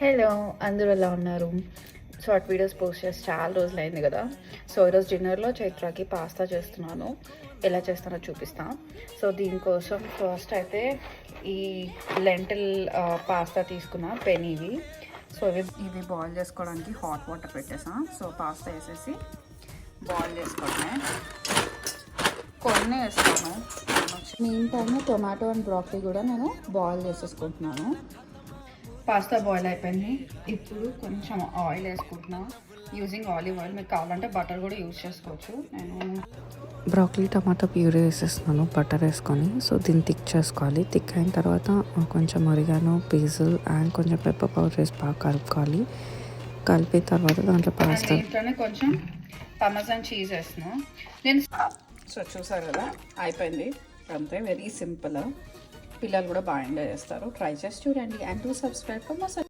Hello, అందరూ ఎలా ఉన్నారు? షార్ట్ వీడియోస్ పోస్ట్ చేసి చాలా రోజులైంది కదా. సో ఈరోజు డిన్నర్లో చైత్రకి పాస్తా చేస్తున్నాను. ఎలా చేస్తానో చూపిస్తాను. సో దీనికోసం ఫస్ట్ అయితే ఈ లెంటిల్ పాస్తా తీసుకున్న పెనీవి. సో ఇవి బాయిల్ చేసుకోవడానికి హాట్ వాటర్ పెట్టేసా. సో పాస్తా వేసేసి బాయిల్ చేసుకోవడమే. కొన్ని వేస్తాను. Main time tomato and broccoli కూడా నేను బాయిల్ చేసేసుకుంటున్నాను. పాస్తా బాయిల్ అయిపోయింది. ఇప్పుడు కొంచెం ఆయిల్ వేసుకుంటున్నా. Using olive oil. మీకు కావాలంటే బటర్ కూడా యూజ్ చేసుకోవచ్చు. నేను బ్రాకలీ టమాటా ప్యూరీ వేసేస్తున్నాను బటర్ వేసుకొని. సో దీన్ని థిక్ చేసుకోవాలి. థిక్ అయిన తర్వాత కొంచెం ఒరిగానో, బేసిల్ అండ్ కొంచెం పెప్పర్ పౌడర్ వేసి బాగా కలుపుకోవాలి. కలిపిన తర్వాత దాంట్లో పాస్తా ఇంట్లోనే కొంచెం పర్మెజాన్ చీజ్ వేస్తున్నాను నేను. సో చూసారు కదా, అయిపోయింది. అంతే, వెరీ సింపుల్. పిల్లలు కూడా బాగా ఎంజాయ్ చేస్తారు. ట్రై చేసి చూడండి. And to subscribe for more.